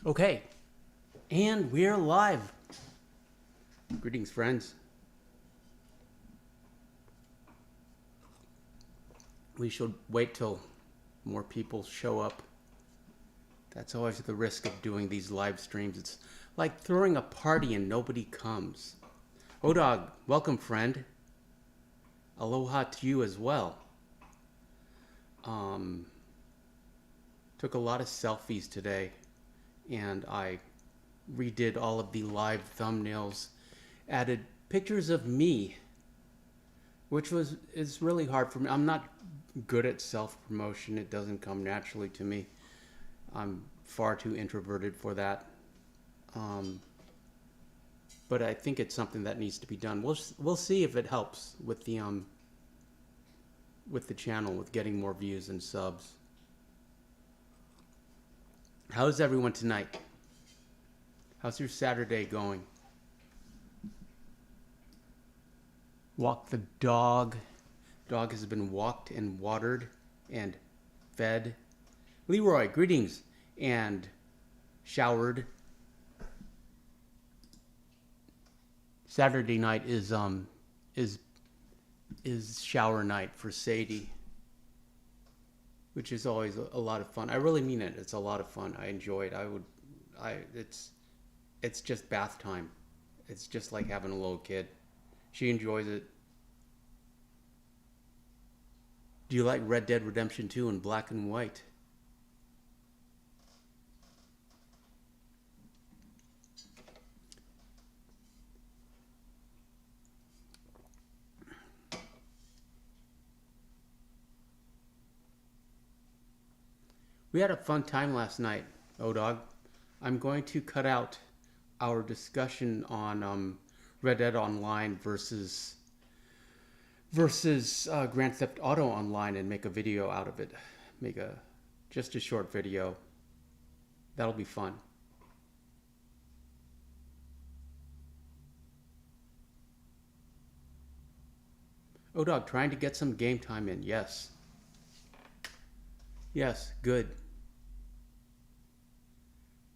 Okay, and we're live. Greetings, friends. We should wait till more people show up. That's always the risk of doing these live streams. It's like throwing a party and nobody comes. Odog, welcome, friend. Aloha to you as well. Um, Took a lot of selfies today, and I redid all of the live thumbnails, added pictures of me, which is really hard for me. I'm not good at self promotion. It doesn't come naturally to me. I'm far too introverted for that. Um, but I think it's something that needs to be done. We'll see if it helps with the channel, with getting more views and subs. How's everyone tonight? How's your Saturday going? Walk the dog. Dog has been walked and watered and fed. Leroy, greetings, and showered. Saturday night is shower night for Sadie, which is always a lot of fun. I really mean it. It's a lot of fun. I enjoy it. It's just bath time. It's just like having a little kid. She enjoys it. Do you like Red Dead Redemption 2 in black and white? We had a fun time last night, O-Dog. I'm going to cut out our discussion on Red Dead Online versus Grand Theft Auto Online and make a video out of it. Just a short video. That'll be fun. O-Dog, trying to get some game time in. Yes. Yes, good.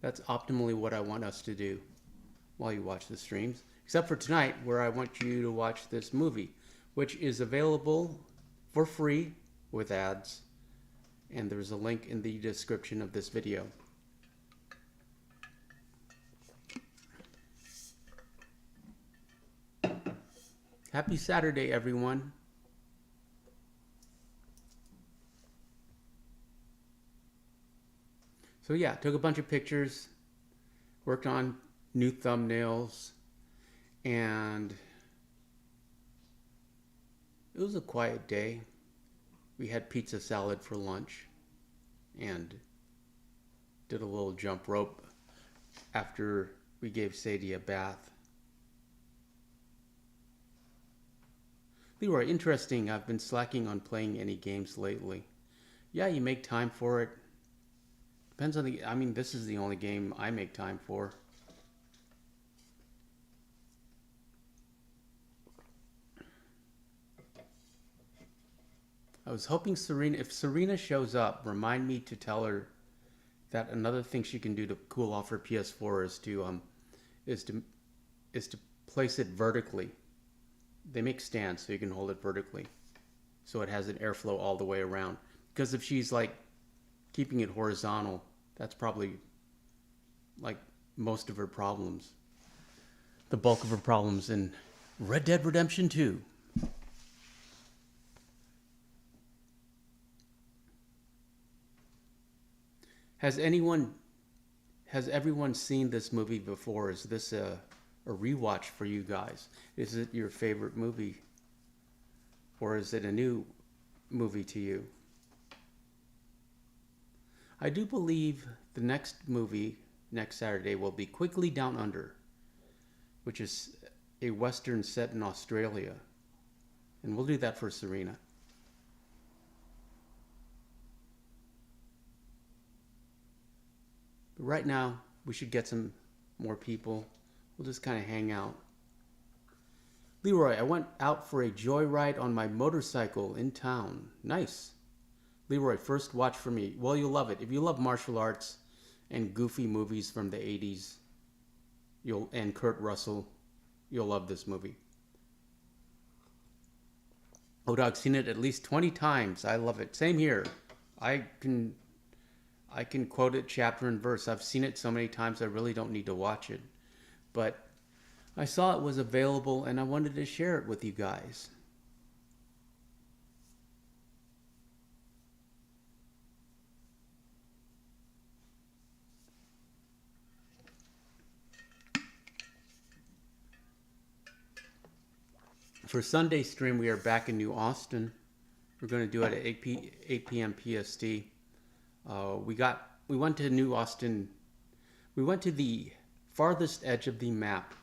That's optimally what I want us to do while you watch the streams. Except for tonight, where I want you to watch this movie, which is available for free with ads. And there's a link in the description of this video. Happy Saturday, everyone. So yeah, took a bunch of pictures, worked on new thumbnails, and it was a quiet day. We had pizza salad for lunch and did a little jump rope after we gave Sadie a bath. Leroy, interesting. I've been slacking on playing any games lately. Yeah, you make time for it. Depends on this is the only game I make time for. I was hoping if Serena shows up, remind me to tell her that another thing she can do to cool off her PS4 is to place it vertically. They make stands so you can hold it vertically, so it has an airflow all the way around. Because if she's like keeping it horizontal, that's probably like most of her problems. The bulk of her problems in Red Dead Redemption 2. Has everyone seen this movie before? Is this a rewatch for you guys? Is it your favorite movie? Or is it a new movie to you? I do believe the next movie next Saturday will be Quickly Down Under, which is a Western set in Australia. And we'll do that for Serena. But right now, we should get some more people. We'll just kind of hang out. Leroy, I went out for a joyride on my motorcycle in town. Nice. Leroy, first watch for me. Well, you'll love it. If you love martial arts and goofy movies from the 80s. And Kurt Russell. You'll love this movie. Oh, dog, seen it at least 20 times. I love it. Same here. I can I can quote it chapter and verse. I've seen it so many times I really don't need to watch it. But I saw it was available and I wanted to share it with you guys. For Sunday stream, we are back in New Austin. We're going to do it at 8 p.m. PST. We went to New Austin. We went to the farthest edge of the map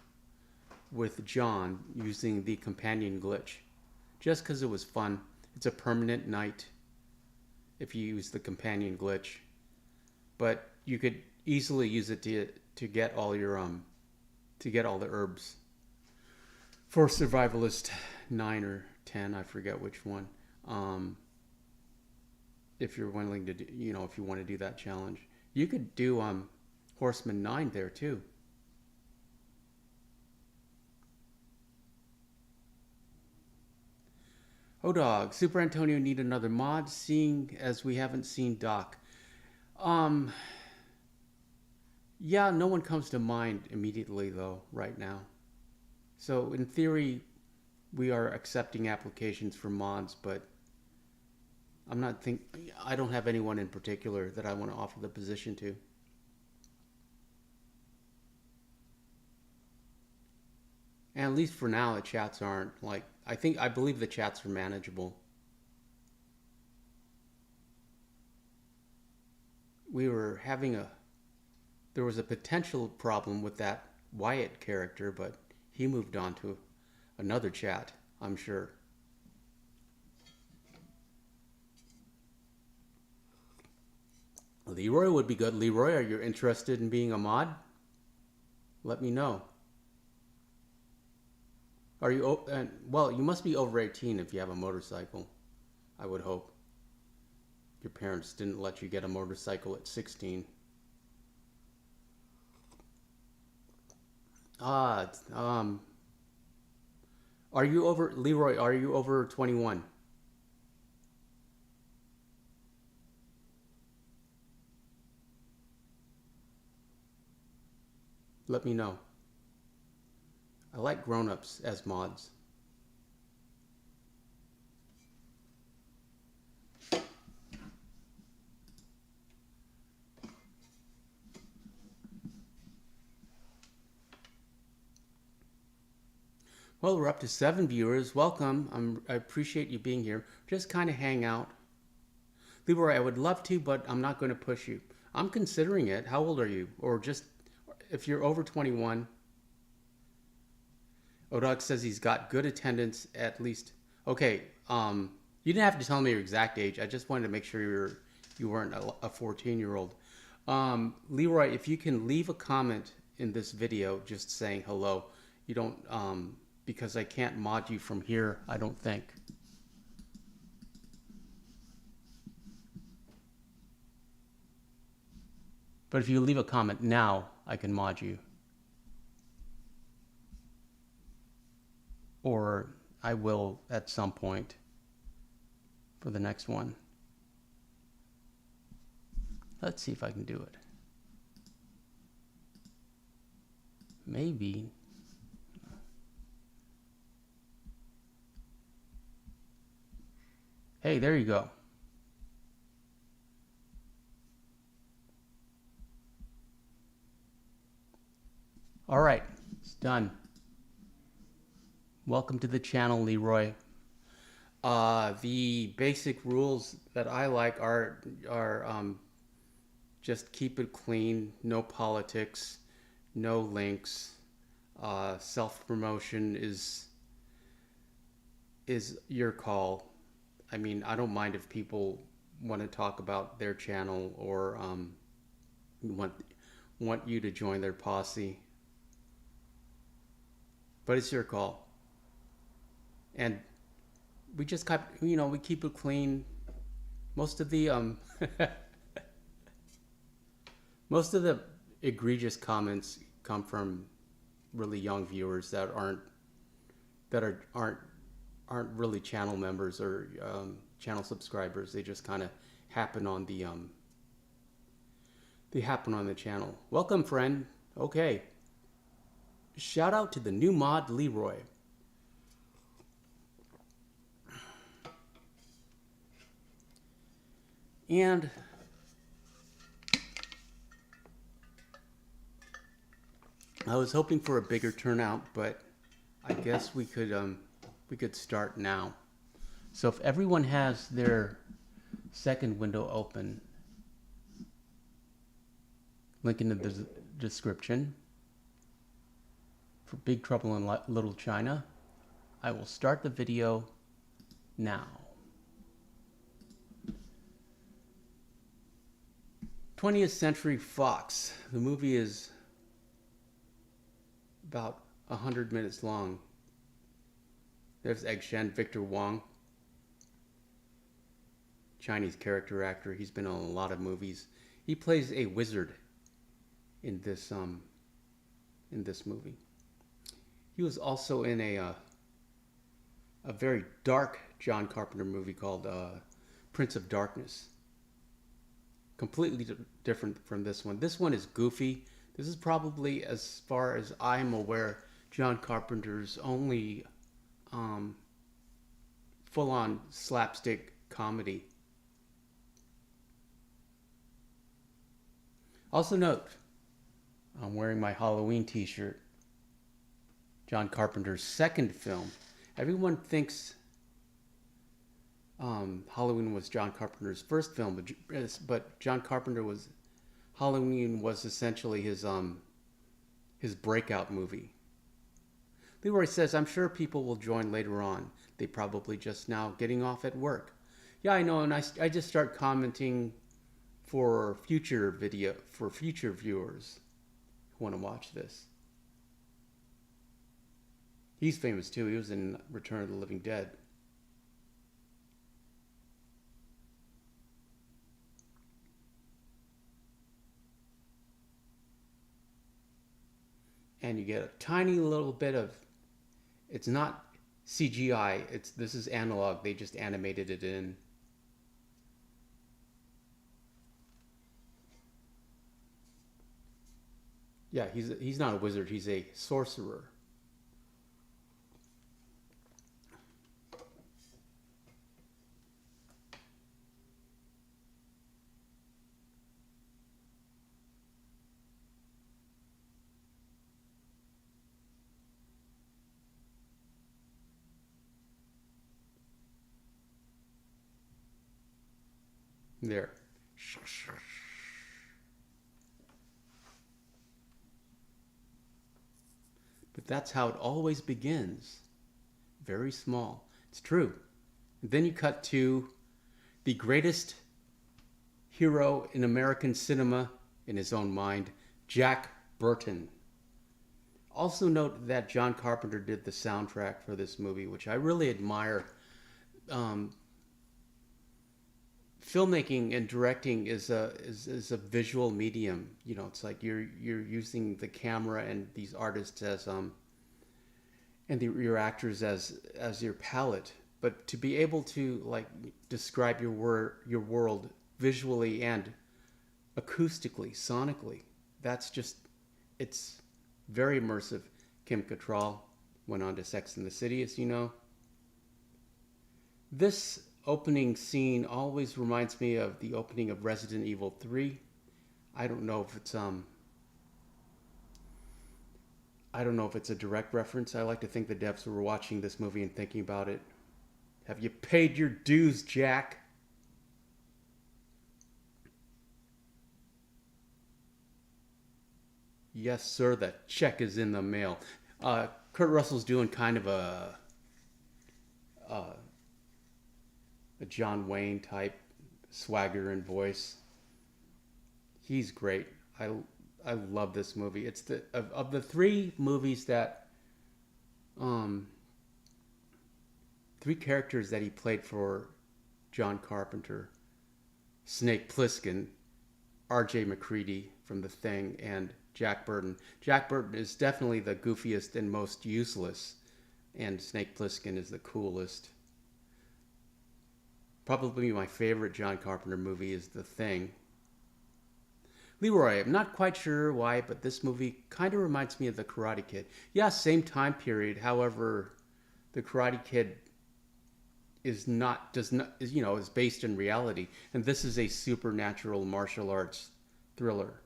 with John using the companion glitch, just because it was fun. It's a permanent night if you use the companion glitch, but you could easily use it to get all your to get all the herbs. For Survivalist 9 or 10, I forget which one. If you're willing to do, if you want to do that challenge, you could do Horseman 9 there too. Oh dog, Super Antonio need another mod, seeing as we haven't seen Doc. Yeah, no one comes to mind immediately though, right now. So in theory, we are accepting applications for mods, but I don't have anyone in particular that I want to offer the position to. And at least for now, the chats aren't like, I believe the chats are manageable. There was a potential problem with that Wyatt character, but he moved on to another chat, I'm sure. Leroy would be good. Leroy, are you interested in being a mod? Let me know. Are you, well, you must be over 18 if you have a motorcycle, I would hope. Your parents didn't let you get a motorcycle at 16. Are you over, Leroy, are you over 21? Let me know. I like grown-ups as mods. Well, we're up to 7 viewers. Welcome. I appreciate you being here. Just kind of hang out. Leroy, I would love to, but I'm not going to push you. I'm considering it. How old are you? Or just, if you're over 21. Odog says he's got good attendance at least. Okay, you didn't have to tell me your exact age. I just wanted to make sure you weren't a 14-year-old. Leroy, if you can leave a comment in this video just saying hello. You don't, because I can't mod you from here, I don't think. But if you leave a comment now, I can mod you. Or I will at some point for the next one. Let's see if I can do it. Maybe. Hey, there you go. All right, it's done. Welcome to the channel, Leroy. The basic rules that I like are just keep it clean, no politics, no links. Self-promotion is your call. I mean, I don't mind if people want to talk about their channel or want you to join their posse. But it's your call. And we just kept, we keep it clean. Most of the Most of the egregious comments come from really young viewers that aren't really channel members or channel subscribers. They just kind of happen on the channel. Welcome, friend. Okay. Shout out to the new mod Leroy. And I was hoping for a bigger turnout, but I guess we could start now. So if everyone has their second window open, link in the description for Big Trouble in Little China, I will start the video now. 20th Century Fox. The movie is about 100 minutes long. There's Egg Shen, Victor Wong, Chinese character actor. He's been in a lot of movies. He plays a wizard in this movie. He was also in a very dark John Carpenter movie called Prince of Darkness. Completely different from this one. This one is goofy. This is probably, as far as I'm aware, John Carpenter's only full-on slapstick comedy. Also note, I'm wearing my Halloween t-shirt. John Carpenter's second film. Everyone thinks Halloween was John Carpenter's first film, but John Carpenter Halloween was essentially his breakout movie. Leroy says, I'm sure people will join later on. They probably just now getting off at work. Yeah, I know, and I just start commenting for future viewers who want to watch this. He's famous too. He was in Return of the Living Dead. And you get a tiny little bit of, it's not CGI, this is analog, they just animated it in. Yeah, he's not a wizard, he's a sorcerer. There. But that's how it always begins. Very small. It's true. And then you cut to the greatest hero in American cinema, in his own mind, Jack Burton. Also note that John Carpenter did the soundtrack for this movie, which I really admire. Filmmaking and directing is a visual medium. You know, it's like you're using the camera and these artists as your actors as your palette. But to be able to like describe your world visually and acoustically, sonically, it's very immersive. Kim Cattrall went on to Sex and the City, as you know. This opening scene always reminds me of the opening of Resident Evil 3. I don't know if it's a direct reference. I like to think the devs were watching this movie and thinking about it. Have you paid your dues, Jack? Yes, sir, the check is in the mail. Kurt Russell's doing kind of a John Wayne type swagger and voice. He's great. I love this movie. It's of the three movies that three characters that he played for John Carpenter: Snake Plissken, R.J. McCready from The Thing, and Jack Burton. Jack Burton is definitely the goofiest and most useless, and Snake Plissken is the coolest. Probably my favorite John Carpenter movie is The Thing. Leroy, I'm not quite sure why, but this movie kind of reminds me of The Karate Kid. Yeah, same time period. However, The Karate Kid is based in reality, and this is a supernatural martial arts thriller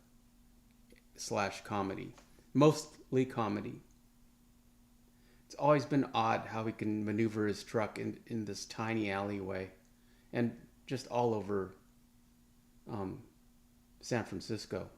slash comedy, mostly comedy. It's always been odd how he can maneuver his truck in this tiny alleyway, and just all over San Francisco.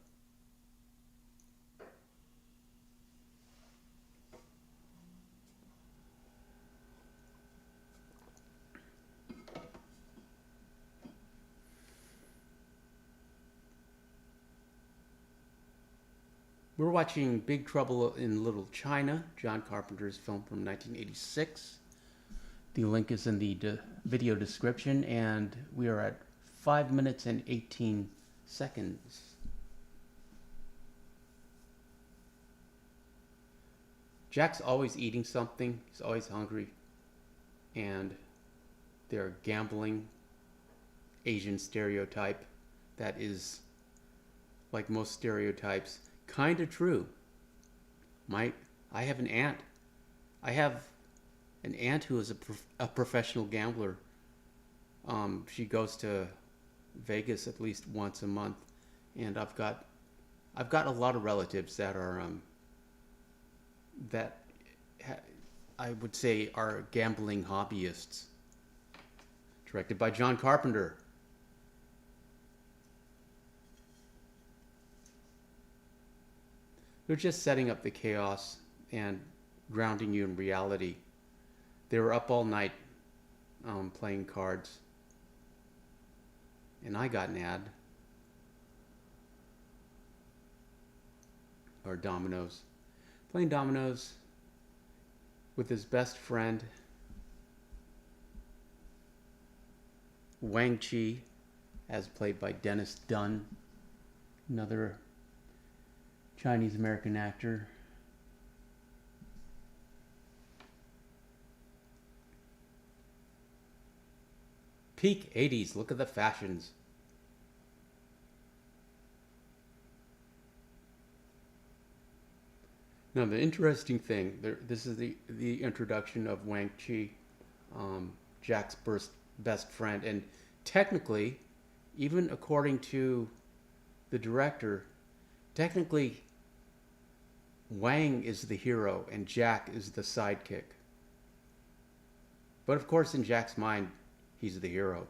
We're watching Big Trouble in Little China, John Carpenter's film from 1986. The link is in the video description, and we are at 5 minutes and 18 seconds. Jack's always eating something. He's always hungry. And they're gambling Asian stereotype that is, like most stereotypes, kind of true. I have an aunt. I have an aunt who is a professional gambler. She goes to Vegas at least once a month, and I've got a lot of relatives that are I would say are gambling hobbyists. Directed by John Carpenter. They're just setting up the chaos and grounding you in reality. They were up all night playing cards. And I got an ad. Or dominoes. Playing dominoes with his best friend, Wang Chi, as played by Dennis Dun, another Chinese American actor. Peak 80s, look at the fashions. Now the interesting thing, this is the introduction of Wang Chi, Jack's best friend, and technically, even according to the director, technically Wang is the hero and Jack is the sidekick. But of course in Jack's mind, he's the hero.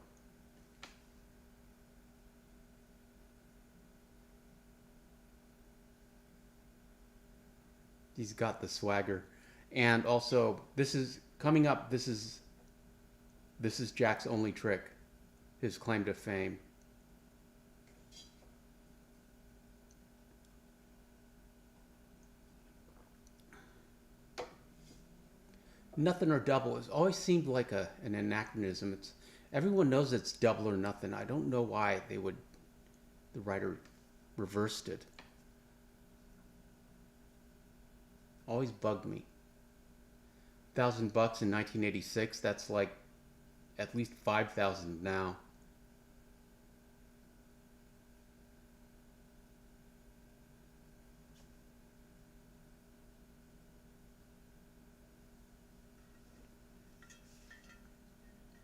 He's got the swagger. And also, this is coming up, this is Jack's only trick, his claim to fame. Nothing or Double has always seemed like an anachronism. Everyone knows it's Double or Nothing. I don't know why the writer reversed it. Always bugged me. $1,000 in 1986, that's like at least 5,000 now.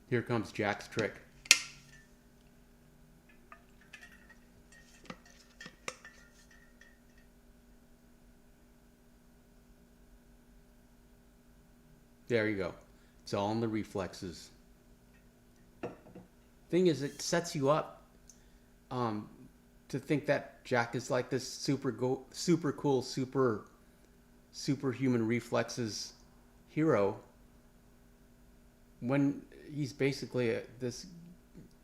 Here comes Jack's trick. There you go. It's all in the reflexes. Thing is, it sets you up to think that Jack is like this super cool, superhuman reflexes hero, when he's basically this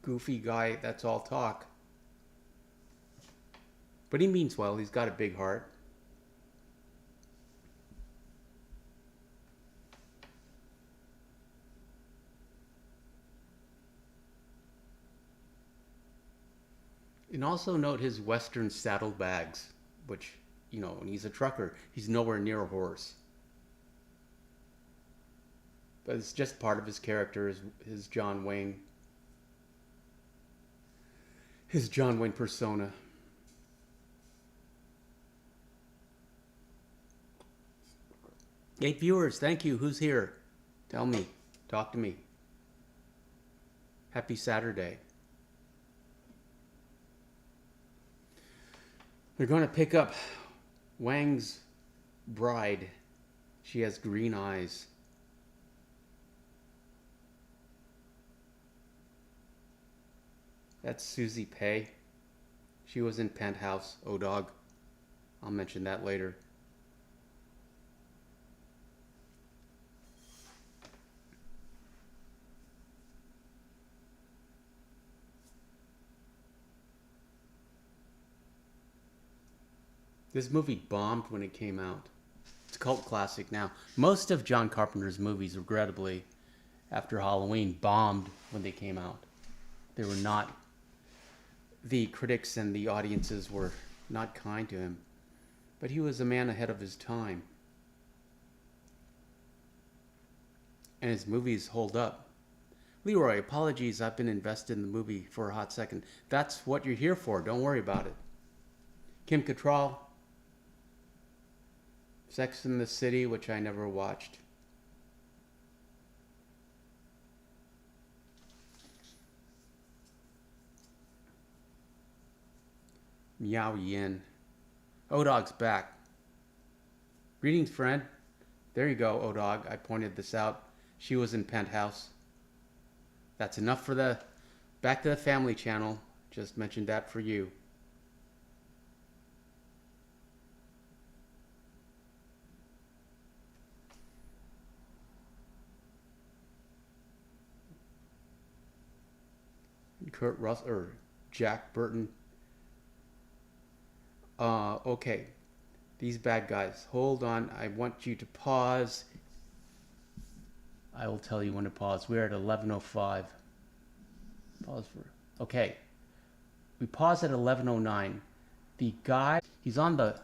goofy guy that's all talk. But he means well. He's got a big heart. can also note his Western saddlebags, which, you know, when he's a trucker, he's nowhere near a horse. But it's just part of his character, his John Wayne, persona. Hey viewers, thank you. Who's here? Tell me. Talk to me. Happy Saturday. We're going to pick up Wang's bride. She has green eyes. That's Susie Pay. She was in Penthouse, O-Dog. I'll mention that later. This movie bombed when it came out. It's a cult classic now. Most of John Carpenter's movies, regrettably, after Halloween, bombed when they came out. They were not... The critics and the audiences were not kind to him. But he was a man ahead of his time. And his movies hold up. Leroy, apologies, I've been invested in the movie for a hot second. That's what you're here for. Don't worry about it. Kim Cattrall, Sex and the City, which I never watched. Meow Yin. O-Dog's back. Greetings, friend. There you go, O-Dog. I pointed this out. She was in Penthouse. That's enough for the... Back to the Family Channel. Just mentioned that for you. Kurt Russell or Jack Burton. Okay. These bad guys. Hold on. I want you to pause. I will tell you when to pause. We're at 11:05. Pause for... Okay. We pause at 11:09. The guy, he's on the